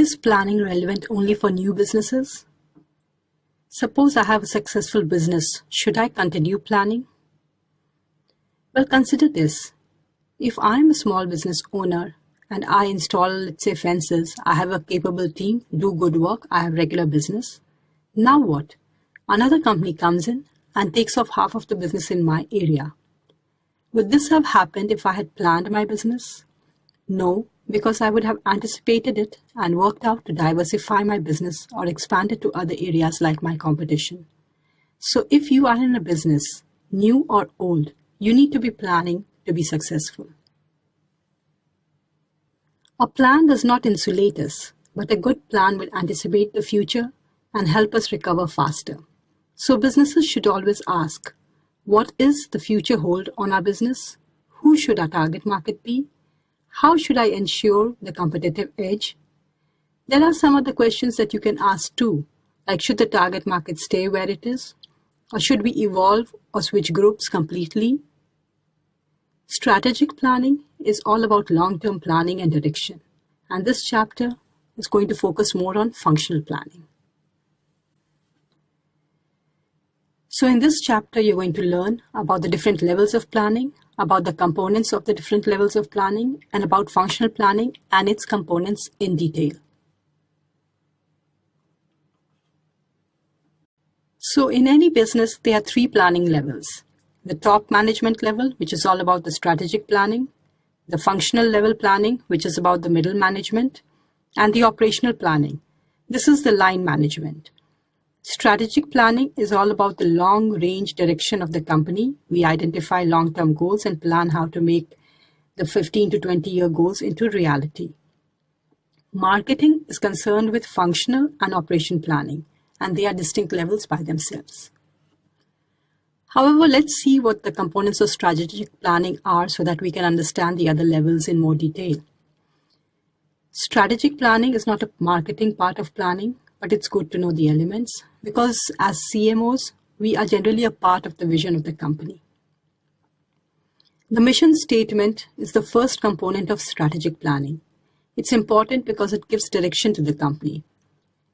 Is planning relevant only for new businesses? Suppose I have a successful business. Should I continue planning? Well, consider this. If I'm a small business owner and I install, let's say, fences, I have a capable team, do good work, I have regular business. Now what? Another company comes in and takes off half of the business in my area. Would this have happened if I had planned my business? No, because I would have anticipated it and worked out to diversify my business or expand it to other areas like my competition. So if you are in a business, new or old, you need to be planning to be successful. A plan does not insulate us, but a good plan will anticipate the future and help us recover faster. So businesses should always ask, what is the future hold on our business? Who should our target market be? How should I ensure the competitive edge? There are some other questions that you can ask too, like should the target market stay where it is? Or should we evolve or switch groups completely? Strategic planning is all about long-term planning and direction, and this chapter is going to focus more on functional planning. So in this chapter, you're going to learn about the different levels of planning, about the components of the different levels of planning, and about functional planning and its components in detail. So in any business, there are three planning levels. The top management level, which is all about the strategic planning, the functional level planning, which is about the middle management, and the operational planning. This is the line management. Strategic planning is all about the long-range direction of the company. We identify long-term goals and plan how to make the 15 to 20-year goals into reality. Marketing is concerned with functional and operation planning, and they are distinct levels by themselves. However, let's see what the components of strategic planning are so that we can understand the other levels in more detail. Strategic planning is not a marketing part of planning, but it's good to know the elements because as CMOs, we are generally a part of the vision of the company. The mission statement is the first component of strategic planning. It's important because it gives direction to the company.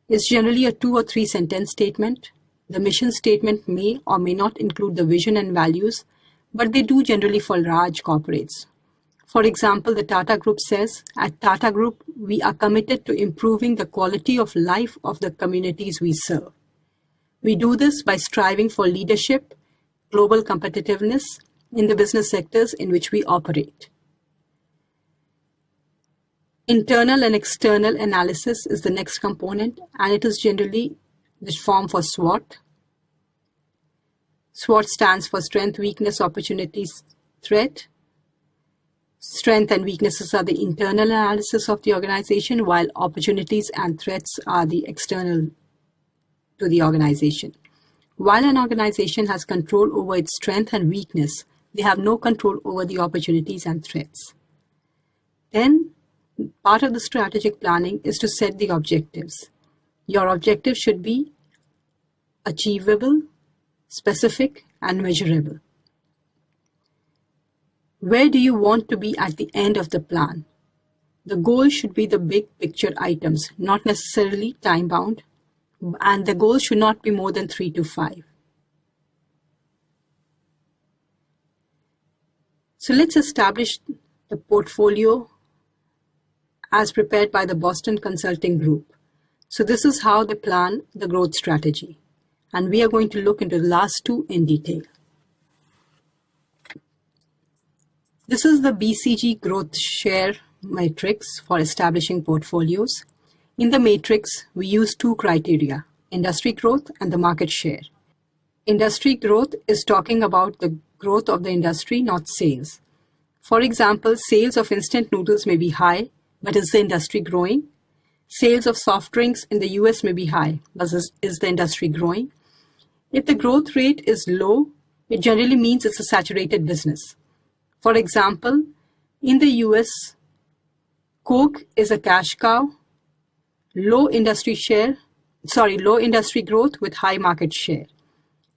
It's generally a 2 or 3 sentence statement. The mission statement may or may not include the vision and values, but they do generally for large corporates. For example, the Tata Group says, at Tata Group, we are committed to improving the quality of life of the communities we serve. We do this by striving for leadership, global competitiveness in the business sectors in which we operate. Internal and external analysis is the next component, and it is generally the form for SWOT. SWOT stands for strength, weakness, opportunities, threat. Strength and weaknesses are the internal analysis of the organization, while opportunities and threats are the external to the organization. While an organization has control over its strength and weakness, they have no control over the opportunities and threats. Then, part of the strategic planning is to set the objectives. Your objective should be achievable, specific, and measurable. Where do you want to be at the end of the plan? The goal should be the big picture items, not necessarily time-bound, and the goal should not be more than 3 to 5. So let's establish the portfolio as prepared by the Boston Consulting Group. So this is how they plan the growth strategy. And we are going to look into the last two in detail. This is the BCG growth share matrix for establishing portfolios. In the matrix, we use 2 criteria, industry growth and the market share. Industry growth is talking about the growth of the industry, not sales. For example, sales of instant noodles may be high, but is the industry growing? Sales of soft drinks in the US may be high, but is the industry growing? If the growth rate is low, it generally means it's a saturated business. For example, in the US, Coke is a cash cow, low industry growth with high market share.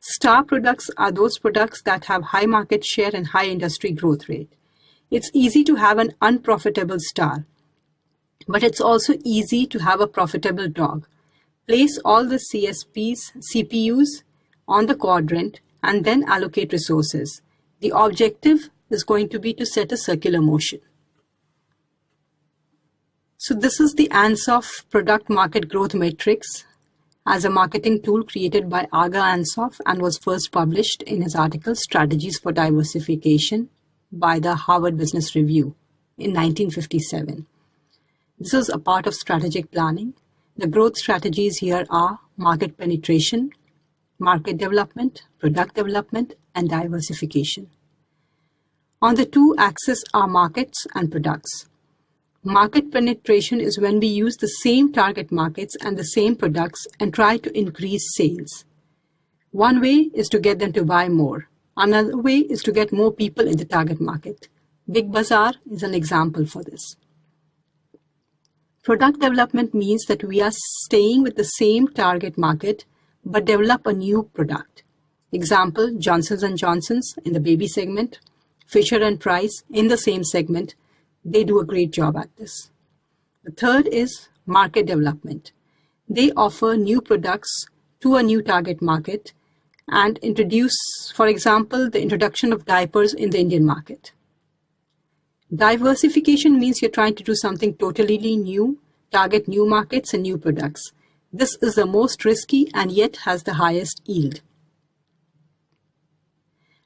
Star products are those products that have high market share and high industry growth rate. It's easy to have an unprofitable star. But it's also easy to have a profitable dog. Place all the CPUs on the quadrant and then allocate resources. The objective is going to be to set a circular motion. So this is the Ansoff Product Market Growth Matrix as a marketing tool created by Aga Ansoff and was first published in his article Strategies for Diversification by the Harvard Business Review in 1957. This is a part of strategic planning. The growth strategies here are market penetration, market development, product development, and diversification. On the two axes are markets and products. Market penetration is when we use the same target markets and the same products and try to increase sales. One way is to get them to buy more. Another way is to get more people in the target market. Big Bazaar is an example for this. Product development means that we are staying with the same target market but develop a new product. Example, Johnson & Johnson's in the baby segment, Fisher & Price in the same segment. They do a great job at this. The third is market development. They offer new products to a new target market and introduce, for example, the introduction of diapers in the Indian market. Diversification means you're trying to do something totally new, target new markets and new products. This is the most risky and yet has the highest yield.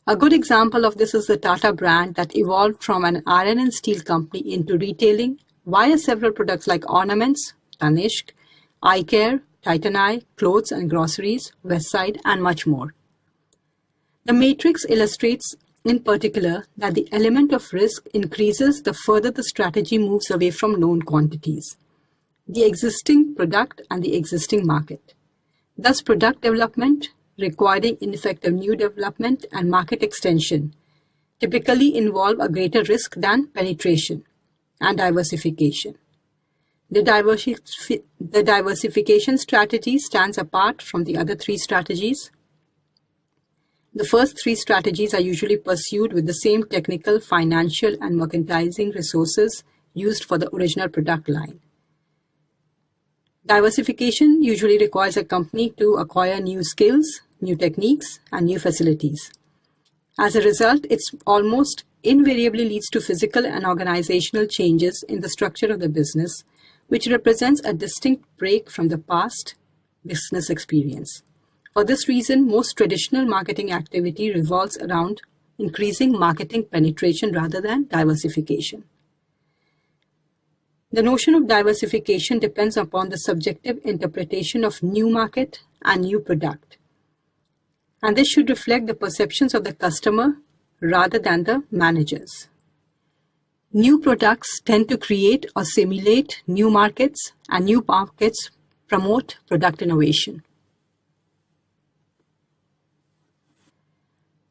A good example of this is the Tata brand that evolved from an iron and steel company into retailing via several products like ornaments, Tanishq, eye care, Titan Eye, clothes and groceries, Westside, and much more. The matrix illustrates in particular that the element of risk increases the further the strategy moves away from known quantities, the existing product and the existing market. Thus, product development, requiring ineffective new development and market extension, typically involve a greater risk than penetration and diversification. The diversification strategy stands apart from the other three strategies. The first three strategies are usually pursued with the same technical, financial, and merchandising resources used for the original product line. Diversification usually requires a company to acquire new skills, new techniques, and new facilities. As a result, it almost invariably leads to physical and organizational changes in the structure of the business, which represents a distinct break from the past business experience. For this reason, most traditional marketing activity revolves around increasing marketing penetration rather than diversification. The notion of diversification depends upon the subjective interpretation of new market and new product. And this should reflect the perceptions of the customer rather than the managers. New products tend to create or simulate new markets, and new markets promote product innovation.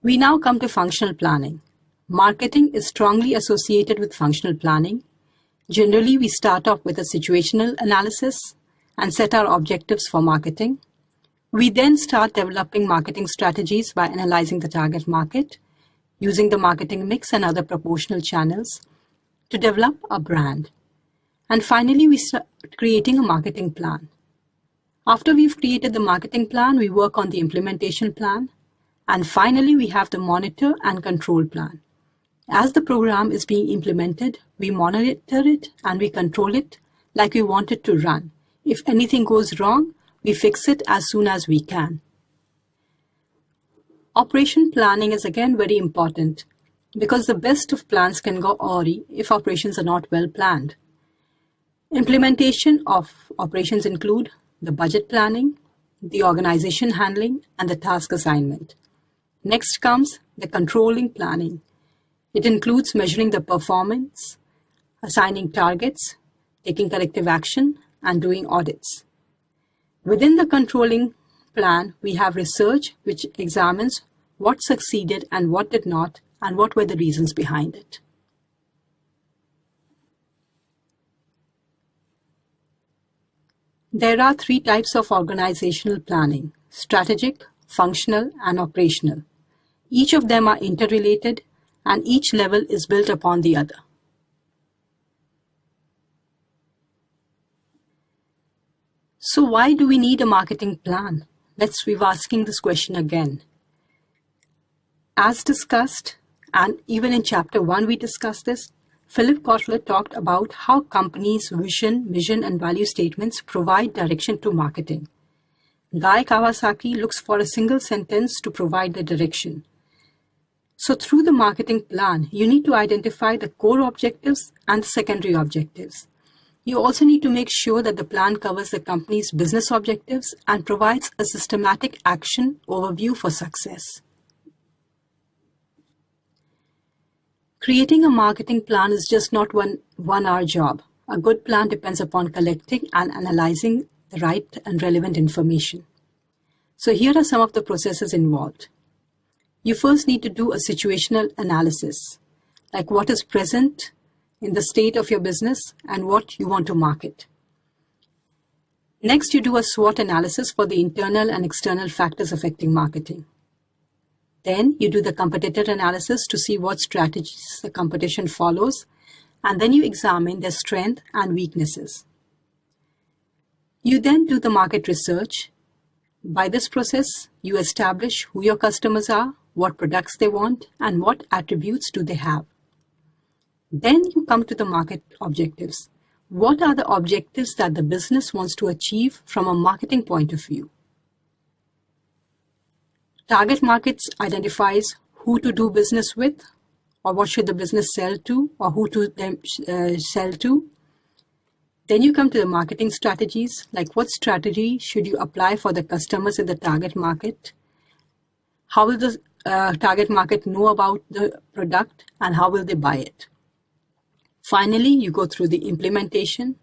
We now come to functional planning. Marketing is strongly associated with functional planning. Generally, we start off with a situational analysis and set our objectives for marketing. We then start developing marketing strategies by analyzing the target market, using the marketing mix and other proportional channels to develop a brand. And finally, we start creating a marketing plan. After we've created the marketing plan, we work on the implementation plan. And finally, we have the monitor and control plan. As the program is being implemented, we monitor it and we control it like we want it to run. If anything goes wrong, we fix it as soon as we can. Operation planning is again very important because the best of plans can go awry if operations are not well planned. Implementation of operations include the budget planning, the organization handling, and the task assignment. Next comes the controlling planning. It includes measuring the performance, assigning targets, taking corrective action, and doing audits. Within the controlling plan, we have research which examines what succeeded and what did not, and what were the reasons behind it. There are three types of organizational planning: strategic, functional, and operational. Each of them are interrelated, and each level is built upon the other. So why do we need a marketing plan? Let's be asking this question again. As discussed, and even in chapter 1 we discussed this, Philip Kotler talked about how companies' vision, mission, and value statements provide direction to marketing. Guy Kawasaki looks for a single sentence to provide the direction. So through the marketing plan, you need to identify the core objectives and the secondary objectives. You also need to make sure that the plan covers the company's business objectives and provides a systematic action overview for success. Creating a marketing plan is just not one-hour job. A good plan depends upon collecting and analyzing the right and relevant information. So here are some of the processes involved. You first need to do a situational analysis, like what is present in the state of your business and what you want to market. Next, you do a SWOT analysis for the internal and external factors affecting marketing. Then you do the competitor analysis to see what strategies the competition follows, and then you examine their strengths and weaknesses. You then do the market research. By this process, you establish who your customers are, what products they want, and what attributes do they have. Then you come to the market objectives. What are the objectives that the business wants to achieve from a marketing point of view? Target markets identifies who to do business with, or what should the business sell to, or who to them sell to. Then you come to the marketing strategies, like what strategy should you apply for the customers in the target market? How will the target market know about the product and how will they buy it? Finally, you go through the implementation.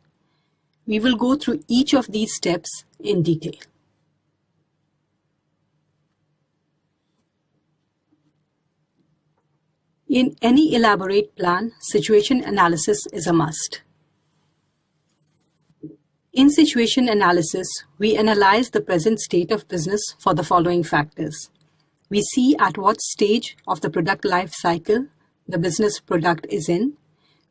We will go through each of these steps in detail. In any elaborate plan, situation analysis is a must. In situation analysis, we analyze the present state of business for the following factors. We see at what stage of the product life cycle the business product is in.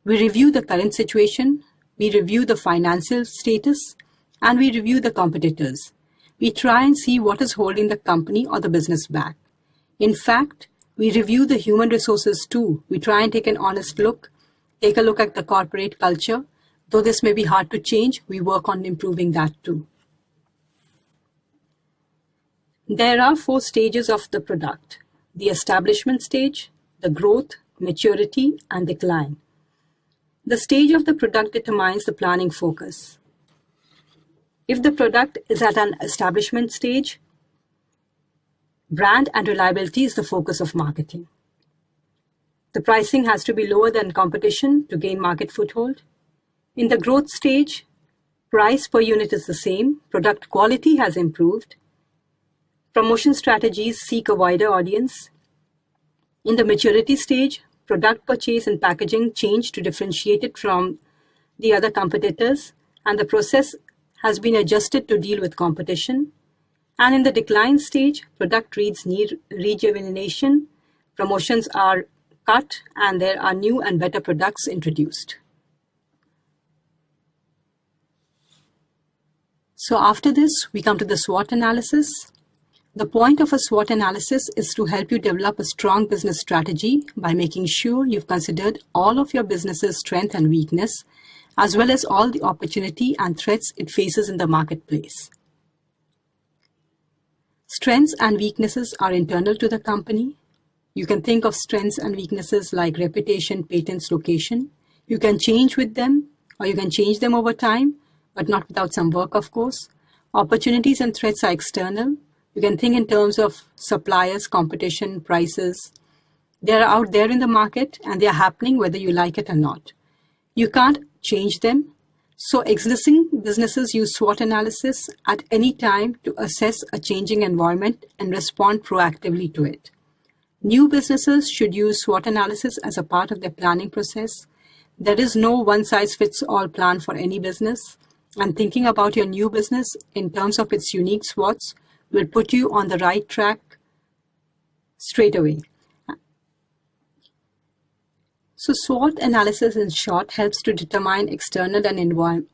We review the current situation. We review the financial status, and we review the competitors. We try and see what is holding the company or the business back. In fact, we review the human resources too. We try and take an honest look, take a look at the corporate culture. Though this may be hard to change, we work on improving that too. There are 4 stages of the product: the establishment stage, the growth, maturity, and decline. The stage of the product determines the planning focus. If the product is at an establishment stage, brand and reliability is the focus of marketing. The pricing has to be lower than competition to gain market foothold. In the growth stage, price per unit is the same, product quality has improved. Promotion strategies seek a wider audience. In the maturity stage, product purchase and packaging change to differentiate it from the other competitors, and the process has been adjusted to deal with competition. And in the decline stage, product needs rejuvenation, promotions are cut, and there are new and better products introduced. So after this, we come to the SWOT analysis. The point of a SWOT analysis is to help you develop a strong business strategy by making sure you've considered all of your business's strength and weakness, as well as all the opportunity and threats it faces in the marketplace. Strengths and weaknesses are internal to the company. You can think of strengths and weaknesses like reputation, patents, location. You can change with them, or you can change them over time, but not without some work, of course. Opportunities and threats are external. You can think in terms of suppliers, competition, prices. They're out there in the market and they're happening whether you like it or not. You can't change them. So existing businesses use SWOT analysis at any time to assess a changing environment and respond proactively to it. New businesses should use SWOT analysis as a part of their planning process. There is no one-size-fits-all plan for any business, and thinking about your new business in terms of its unique SWOTs will put you on the right track straight away. So SWOT analysis, in short, helps to determine external and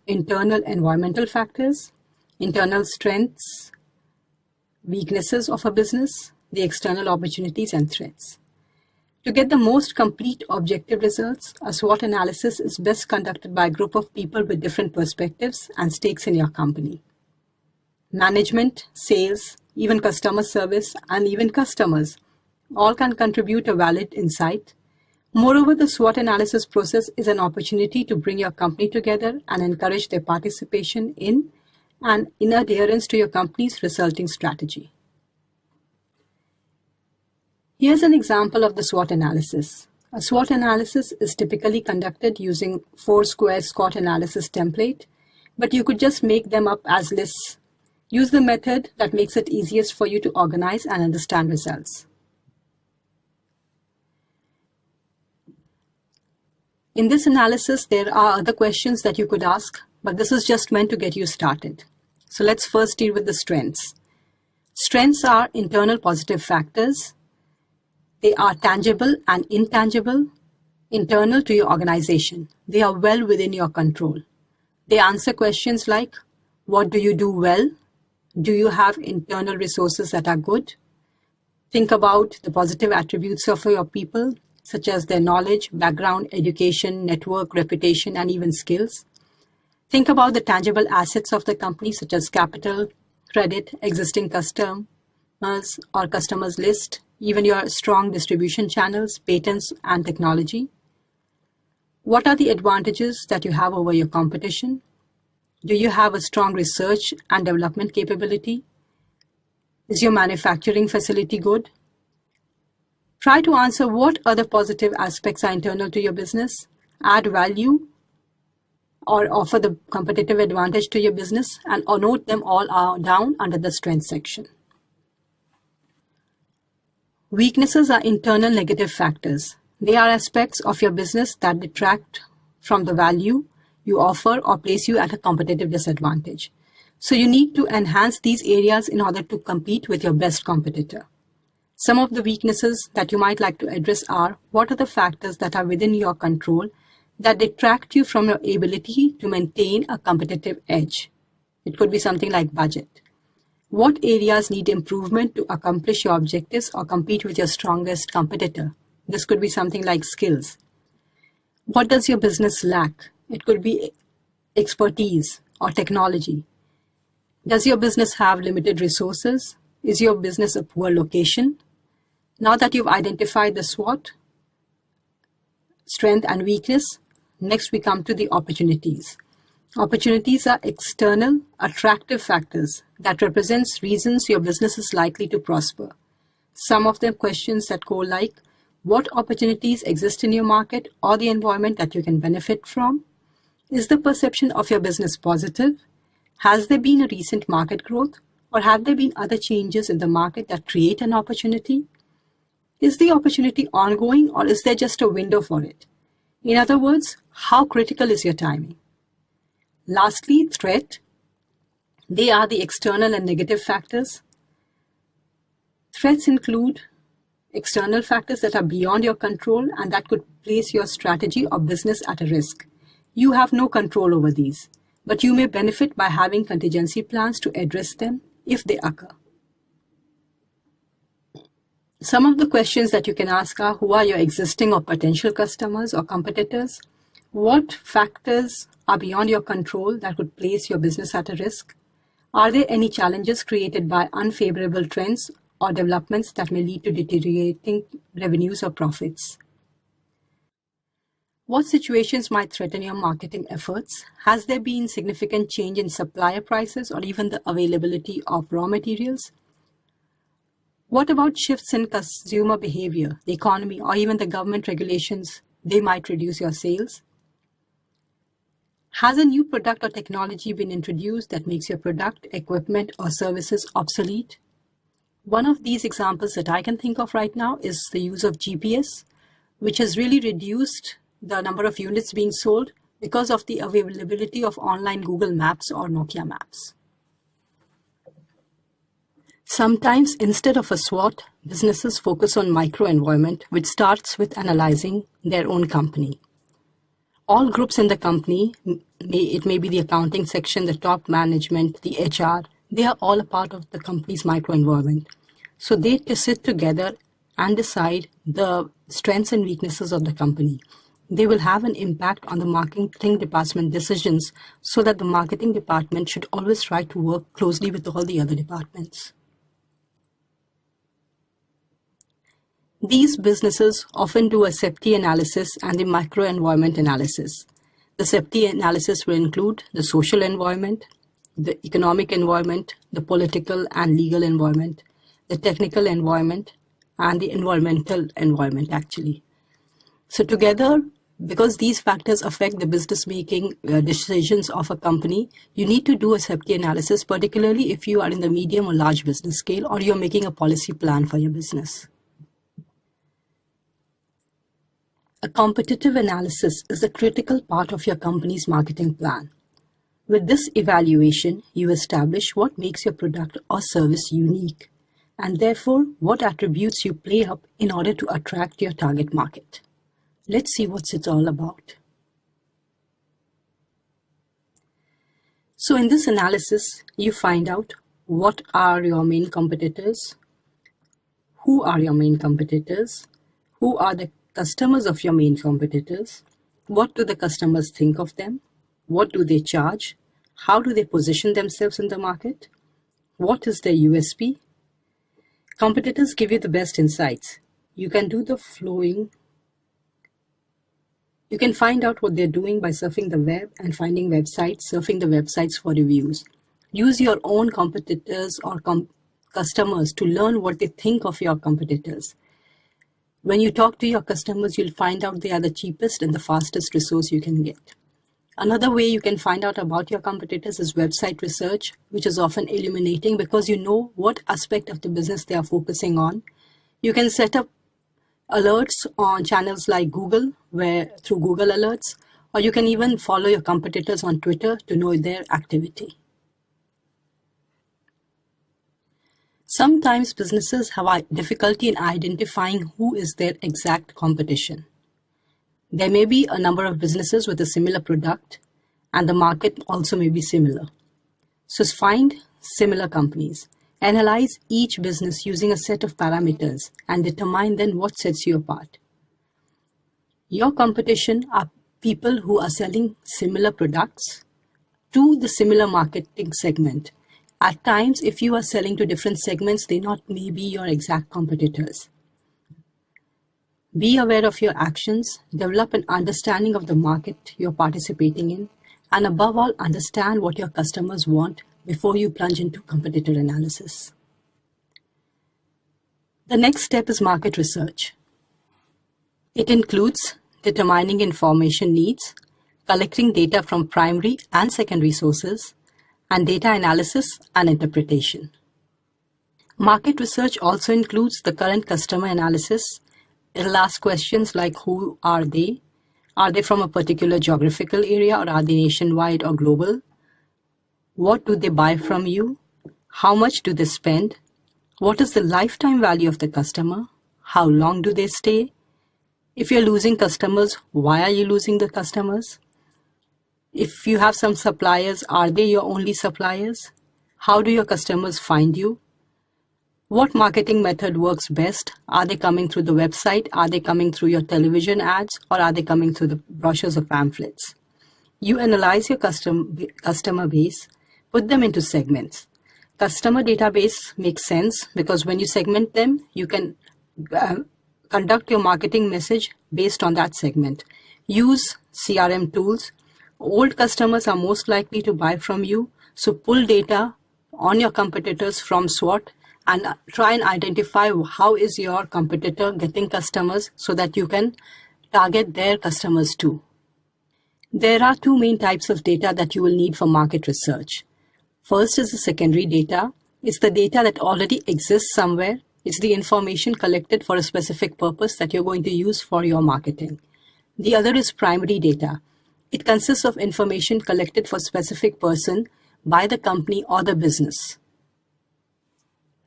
internal environmental factors. internal strengths, weaknesses of a business, the external opportunities and threats. To get the most complete objective results, a SWOT analysis is best conducted by a group of people with different perspectives and stakes in your company. Management, sales, even customer service, and even customers all can contribute a valid insight. Moreover, the SWOT analysis process is an opportunity to bring your company together and encourage their participation in and in adherence to your company's resulting strategy. Here's an example of the SWOT analysis. A SWOT analysis is typically conducted using 4-square SWOT analysis template, but you could just make them up as lists. Use the method that makes it easiest for you to organize and understand results. In this analysis, there are other questions that you could ask, but this is just meant to get you started. So let's first deal with the strengths. Strengths are internal positive factors. They are tangible and intangible, internal to your organization. They are well within your control. They answer questions like, what do you do well? Do you have internal resources that are good? Think about the positive attributes of your people, such as their knowledge, background, education, network, reputation, and even skills. Think about the tangible assets of the company, such as capital, credit, existing customers or customers list, even your strong distribution channels, patents, and technology. What are the advantages that you have over your competition? Do you have a strong research and development capability? Is your manufacturing facility good? Try to answer what other positive aspects are internal to your business, add value, or offer the competitive advantage to your business, and note them all down under the strengths section. Weaknesses are internal negative factors. They are aspects of your business that detract from the value you offer or place you at a competitive disadvantage. So you need to enhance these areas in order to compete with your best competitor. Some of the weaknesses that you might like to address are, what are the factors that are within your control that detract you from your ability to maintain a competitive edge? It could be something like budget. What areas need improvement to accomplish your objectives or compete with your strongest competitor? This could be something like skills. What does your business lack? It could be expertise or technology. Does your business have limited resources? Is your business a poor location? Now that you've identified the SWOT, strength and weakness, next we come to the opportunities. Opportunities are external, attractive factors that represents reasons your business is likely to prosper. Some of them questions that go like, what opportunities exist in your market or the environment that you can benefit from? Is the perception of your business positive? Has there been a recent market growth, or have there been other changes in the market that create an opportunity? Is the opportunity ongoing, or is there just a window for it? In other words, how critical is your timing? Lastly, threat. They are the external and negative factors. Threats include external factors that are beyond your control and that could place your strategy or business at a risk. You have no control over these, but you may benefit by having contingency plans to address them if they occur. Some of the questions that you can ask are, who are your existing or potential customers or competitors? What factors are beyond your control that could place your business at a risk? Are there any challenges created by unfavorable trends or developments that may lead to deteriorating revenues or profits? What situations might threaten your marketing efforts? Has there been significant change in supplier prices or even the availability of raw materials? What about shifts in consumer behavior, the economy, or even the government regulations? They might reduce your sales. Has a new product or technology been introduced that makes your product, equipment, or services obsolete? One of these examples that I can think of right now is the use of GPS, which has really reduced the number of units being sold because of the availability of online Google Maps or Nokia Maps. Sometimes, instead of a SWOT, businesses focus on microenvironment, which starts with analyzing their own company. All groups in the company, it may be the accounting section, the top management, the HR, they are all a part of the company's microenvironment. So they sit together and decide the strengths and weaknesses of the company. They will have an impact on the marketing department decisions, so that the marketing department should always try to work closely with all the other departments. These businesses often do a SEPTE analysis and the microenvironment analysis. The SEPTE analysis will include the social environment, the economic environment, the political and legal environment, the technical environment, and the environmental environment actually. So together, because these factors affect the business making decisions of a company, you need to do a SEPTE analysis, particularly if you are in the medium or large business scale, or you're making a policy plan for your business. A competitive analysis is a critical part of your company's marketing plan. With this evaluation, you establish what makes your product or service unique, and therefore what attributes you play up in order to attract your target market. Let's see what it's all about. So in this analysis, you find out what are your main competitors, who are your main competitors, who are the customers of your main competitors, what do the customers think of them, what do they charge, how do they position themselves in the market, what is their USP. Competitors give you the best insights. You can do the flowing. You can find out what they're doing by surfing the web and finding websites, surfing the websites for reviews. Use your own competitors or customers to learn what they think of your competitors. When you talk to your customers, you'll find out they are the cheapest and the fastest resource you can get. Another way you can find out about your competitors is website research, which is often illuminating because you know what aspect of the business they are focusing on. You can set up alerts on channels like Google, through Google Alerts, or you can even follow your competitors on Twitter to know their activity. Sometimes businesses have difficulty in identifying who is their exact competition. There may be a number of businesses with a similar product, and the market also may be similar. So find similar companies. Analyze each business using a set of parameters and determine then what sets you apart. Your competition are people who are selling similar products to the similar marketing segment. At times, if you are selling to different segments, they may be your exact competitors. Be aware of your actions, develop an understanding of the market you're participating in, and above all, understand what your customers want before you plunge into competitor analysis. The next step is market research. It includes determining information needs, collecting data from primary and secondary sources, and data analysis and interpretation. Market research also includes the current customer analysis. It'll ask questions like who are they? Are they from a particular geographical area, or are they nationwide or global? What do they buy from you? How much do they spend? What is the lifetime value of the customer? How long do they stay? If you're losing customers, why are you losing the customers? If you have some suppliers, are they your only suppliers? How do your customers find you? What marketing method works best? Are they coming through the website? Are they coming through your television ads? Or are they coming through the brochures or pamphlets? You analyze your customer base, put them into segments. Customer database makes sense because when you segment them, you can conduct your marketing message based on that segment. Use CRM tools. Old customers are most likely to buy from you, so pull data on your competitors from SWOT and try and identify how is your competitor getting customers so that you can target their customers too. There are two main types of data that you will need for market research. First is the secondary data. It's the data that already exists somewhere. It's the information collected for a specific purpose that you're going to use for your marketing. The other is primary data. It consists of information collected for a specific person by the company or the business.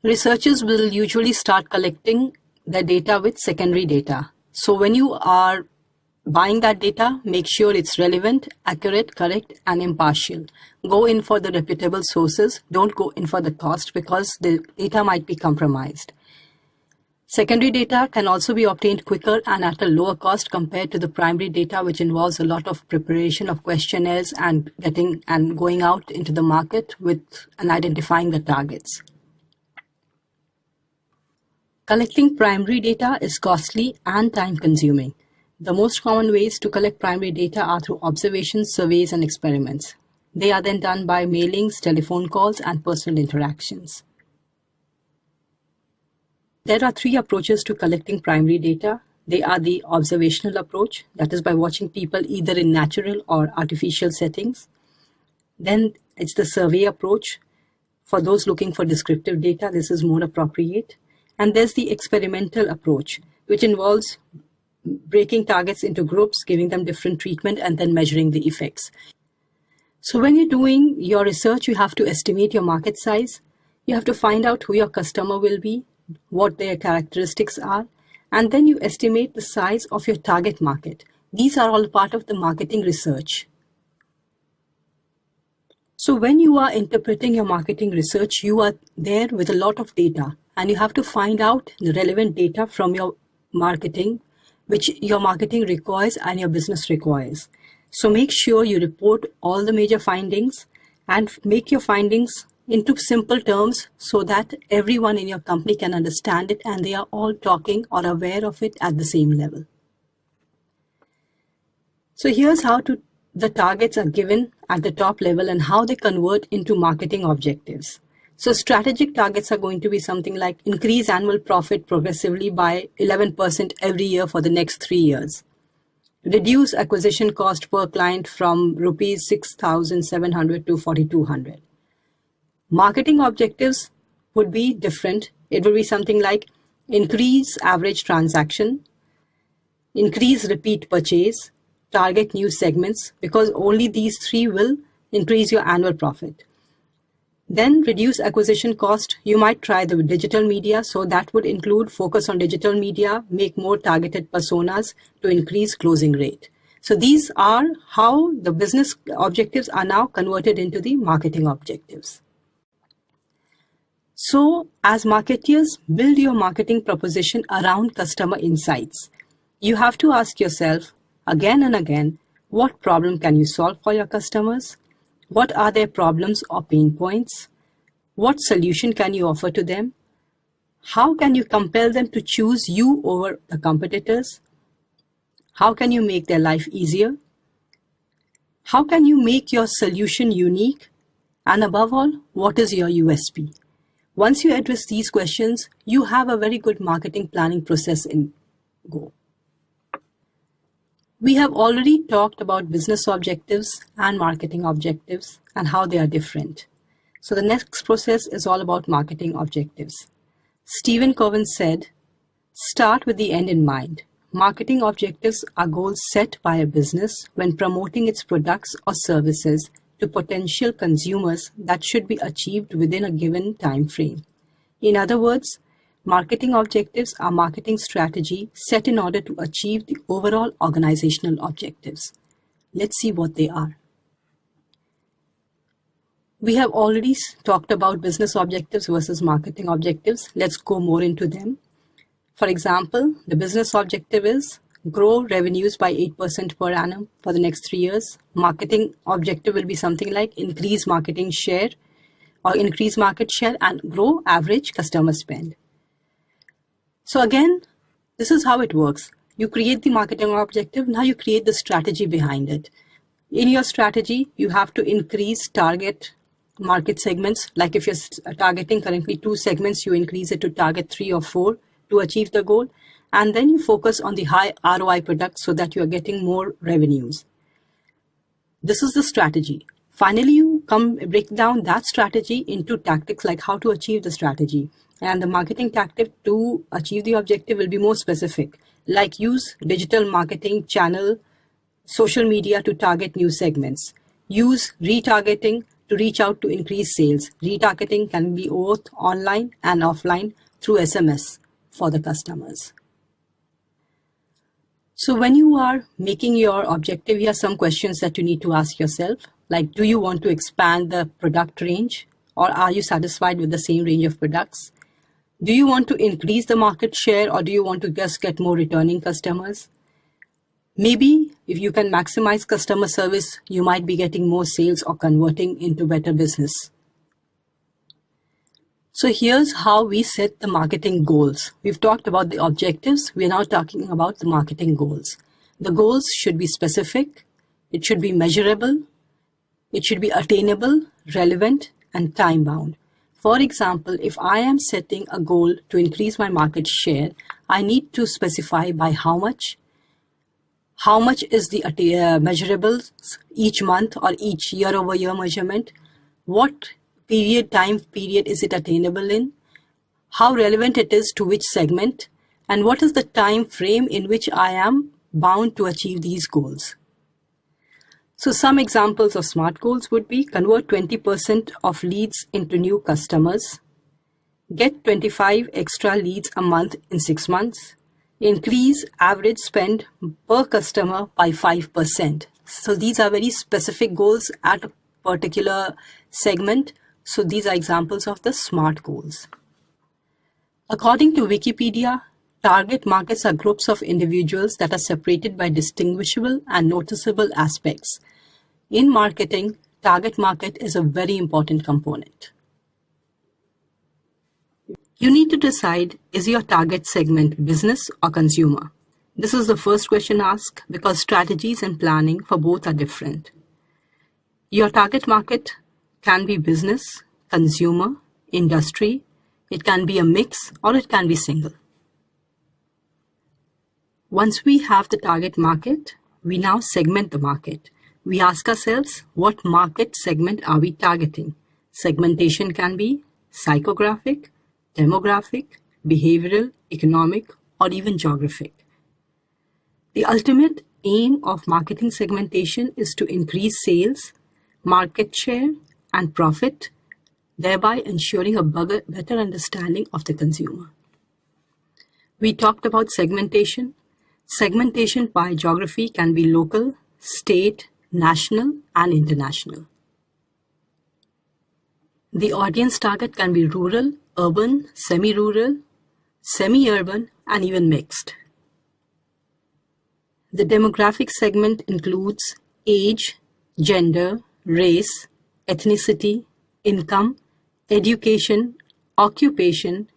Researchers will usually start collecting the data with secondary data. So when you are buying that data, make sure it's relevant, accurate, correct, and impartial. Go in for the reputable sources. Don't go in for the cost because the data might be compromised. Secondary data can also be obtained quicker and at a lower cost compared to the primary data, which involves a lot of preparation of questionnaires and going out into the market and identifying the targets. Collecting primary data is costly and time-consuming. The most common ways to collect primary data are through observations, surveys, and experiments. They are then done by mailings, telephone calls, and personal interactions. There are three approaches to collecting primary data. They are the observational approach, that is by watching people either in natural or artificial settings. Then it's the survey approach. For those looking for descriptive data, this is more appropriate. And there's the experimental approach, which involves breaking targets into groups, giving them different treatment, and then measuring the effects. So when you're doing your research, you have to estimate your market size. You have to find out who your customer will be, what their characteristics are, and then you estimate the size of your target market. These are all part of the marketing research. So when you are interpreting your marketing research, you are there with a lot of data, and you have to find out the relevant data from your marketing, which your marketing requires and your business requires. So make sure you report all the major findings and make your findings into simple terms so that everyone in your company can understand it and they are all talking or aware of it at the same level. So here's how the targets are given at the top level and how they convert into marketing objectives. So strategic targets are going to be something like increase annual profit progressively by 11% every year for the next 3 years. Reduce acquisition cost per client from rupees 6,700 to 4,200. Marketing objectives would be different. It would be something like increase average transaction, increase repeat purchase, target new segments, because only these three will increase your annual profit. Then reduce acquisition cost. You might try the digital media, so that would include focus on digital media, make more targeted personas to increase closing rate. So these are how the business objectives are now converted into the marketing objectives. So as marketeers, build your marketing proposition around customer insights. You have to ask yourself again and again, what problem can you solve for your customers? What are their problems or pain points? What solution can you offer to them? How can you compel them to choose you over the competitors? How can you make their life easier? How can you make your solution unique? And above all, what is your USP? Once you address these questions, you have a very good marketing planning process in go. We have already talked about business objectives and marketing objectives and how they are different. So the next process is all about marketing objectives. Stephen Covey said, start with the end in mind. Marketing objectives are goals set by a business when promoting its products or services to potential consumers that should be achieved within a given time frame. In other words, marketing objectives are marketing strategy set in order to achieve the overall organizational objectives. Let's see what they are. We have already talked about business objectives versus marketing objectives. Let's go more into them. For example, the business objective is grow revenues by 8% per annum for the next 3 years. Marketing objective will be something like increase marketing share or increase market share and grow average customer spend. So again, this is how it works. You create the marketing objective. Now you create the strategy behind it. In your strategy, you have to increase target market segments. Like if you're targeting currently 2 segments, you increase it to target 3 or 4 to achieve the goal. And then you focus on the high ROI products so that you are getting more revenues. This is the strategy. Finally, you break down that strategy into tactics like how to achieve the strategy. And the marketing tactic to achieve the objective will be more specific, like use digital marketing channel, social media to target new segments. Use retargeting to reach out to increase sales. Retargeting can be both online and offline through SMS for the customers. So when you are making your objective, here are some questions that you need to ask yourself. Like, do you want to expand the product range, or are you satisfied with the same range of products? Do you want to increase the market share, or do you want to just get more returning customers? Maybe if you can maximize customer service, you might be getting more sales or converting into better business. So here's how we set the marketing goals. We've talked about the objectives. We're now talking about the marketing goals. The goals should be specific. It should be measurable. It should be attainable, relevant, and time-bound. For example, if I am setting a goal to increase my market share, I need to specify by how much is the measurables each month or each year-over-year measurement, what time period is it attainable in, how relevant it is to which segment, and what is the time frame in which I am bound to achieve these goals. So some examples of SMART goals would be: convert 20% of leads into new customers, get 25 extra leads a month in 6 months, increase average spend per customer by 5%. So these are very specific goals at a particular segment. So these are examples of the SMART goals. According to Wikipedia, target markets are groups of individuals that are separated by distinguishable and noticeable aspects. In marketing, target market is a very important component. You need to decide, is your target segment business or consumer? This is the first question asked because strategies and planning for both are different. Your target market can be business, consumer, industry. It can be a mix or it can be single. Once we have the target market, we now segment the market. We ask ourselves, what market segment are we targeting? Segmentation can be psychographic, demographic, behavioral, economic, or even geographic. The ultimate aim of marketing segmentation is to increase sales, market share, and profit, thereby ensuring a better understanding of the consumer. We talked about segmentation. Segmentation by geography can be local, state, national, and international. The audience target can be rural, urban, semi-rural, semi-urban, and even mixed. The demographic segment includes age, gender, race, ethnicity, income, education, occupation,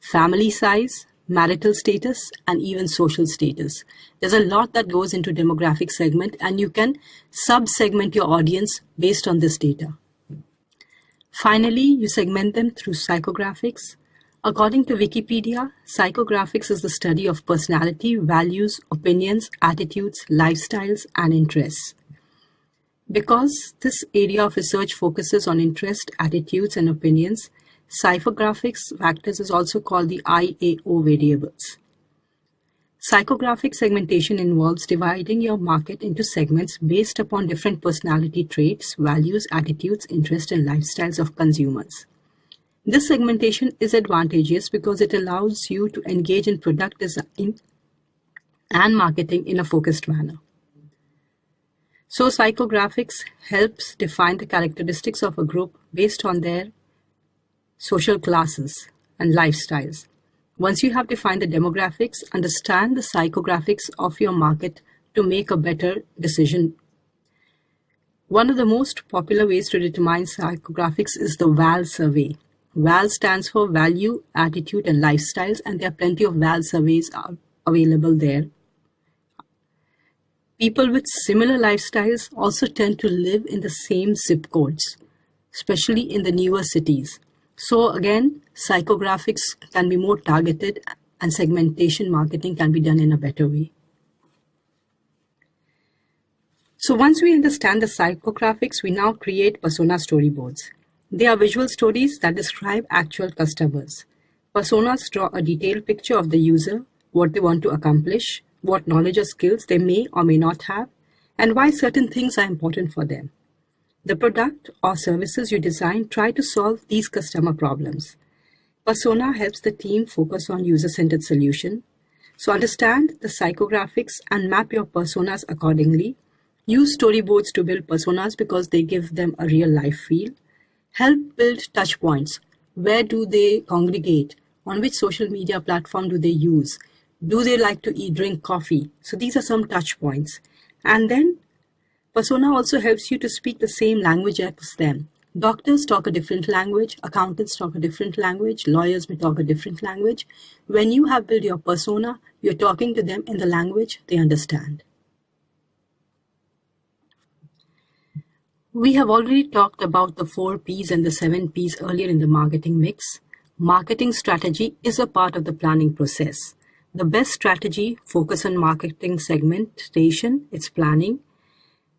family size, marital status, and even social status. There's a lot that goes into demographic segment, and you can sub-segment your audience based on this data. Finally, you segment them through psychographics. According to Wikipedia, psychographics is the study of personality, values, opinions, attitudes, lifestyles, and interests. Because this area of research focuses on interest, attitudes, and opinions, psychographics factors is also called the IAO variables. Psychographic segmentation involves dividing your market into segments based upon different personality traits, values, attitudes, interests, and lifestyles of consumers. This segmentation is advantageous because it allows you to engage in product design and marketing in a focused manner. So psychographics helps define the characteristics of a group based on their social classes and lifestyles. Once you have defined the demographics, understand the psychographics of your market to make a better decision. One of the most popular ways to determine psychographics is the VAL survey. VAL stands for Value, Attitude, and Lifestyles, and there are plenty of VAL surveys available there. People with similar lifestyles also tend to live in the same zip codes, especially in the newer cities. So again, psychographics can be more targeted and segmentation marketing can be done in a better way. So once we understand the psychographics, we now create persona storyboards. They are visual stories that describe actual customers. Personas draw a detailed picture of the user, what they want to accomplish, what knowledge or skills they may or may not have, and why certain things are important for them. The product or services you design try to solve these customer problems. Persona helps the team focus on user-centered solution. So understand the psychographics and map your personas accordingly. Use storyboards to build personas because they give them a real life feel. Help build touch points. Where do they congregate? On which social media platform do they use? Do they like to drink coffee? So these are some touch points. And then persona also helps you to speak the same language as them. Doctors talk a different language, accountants talk a different language, lawyers may talk a different language. When you have built your persona, you're talking to them in the language they understand. We have already talked about the 4 Ps and the 7 Ps earlier in the marketing mix. Marketing strategy is a part of the planning process. The best strategy focus on marketing segmentation, its planning.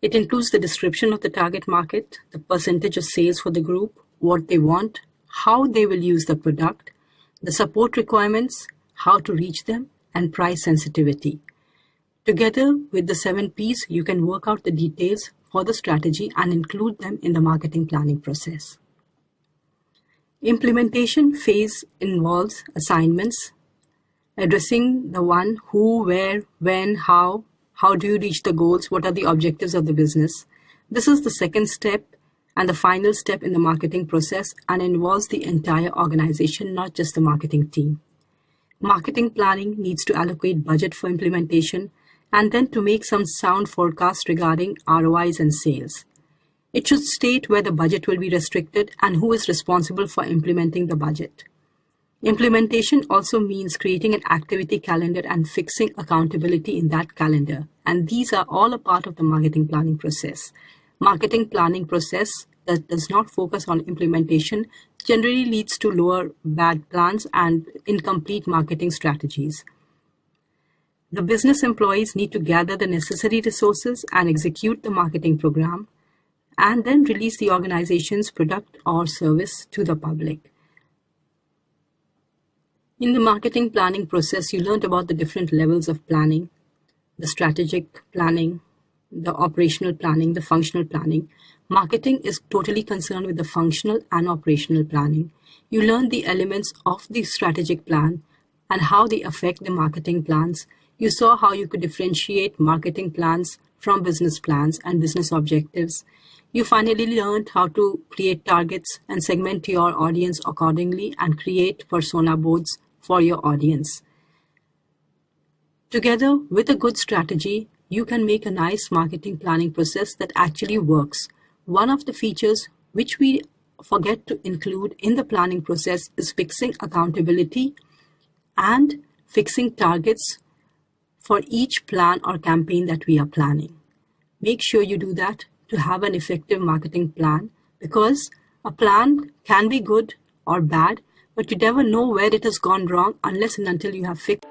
It includes the description of the target market, the percentage of sales for the group, what they want, how they will use the product, the support requirements, how to reach them, and price sensitivity. Together with the 7 Ps, you can work out the details for the strategy and include them in the marketing planning process. Implementation phase involves assignments, addressing the one, who, where, when, how do you reach the goals, what are the objectives of the business. This is the second step and the final step in the marketing process and involves the entire organization, not just the marketing team. Marketing planning needs to allocate budget for implementation and then to make some sound forecast regarding ROIs and sales. It should state where the budget will be restricted and who is responsible for implementing the budget. Implementation also means creating an activity calendar and fixing accountability in that calendar. And these are all a part of the marketing planning process. Marketing planning process that does not focus on implementation generally leads to lower bad plans and incomplete marketing strategies. The business employees need to gather the necessary resources and execute the marketing program and then release the organization's product or service to the public. In the marketing planning process, you learned about the different levels of planning, the strategic planning, the operational planning, the functional planning. Marketing is totally concerned with the functional and operational planning. You learned the elements of the strategic plan and how they affect the marketing plans. You saw how you could differentiate marketing plans from business plans and business objectives. You finally learned how to create targets and segment your audience accordingly and create persona boards for your audience. Together with a good strategy, you can make a nice marketing planning process that actually works. One of the features which we forget to include in the planning process is fixing accountability and fixing targets for each plan or campaign that we are planning. Make sure you do that to have an effective marketing plan, because a plan can be good or bad, but you never know where it has gone wrong unless and until you have fixed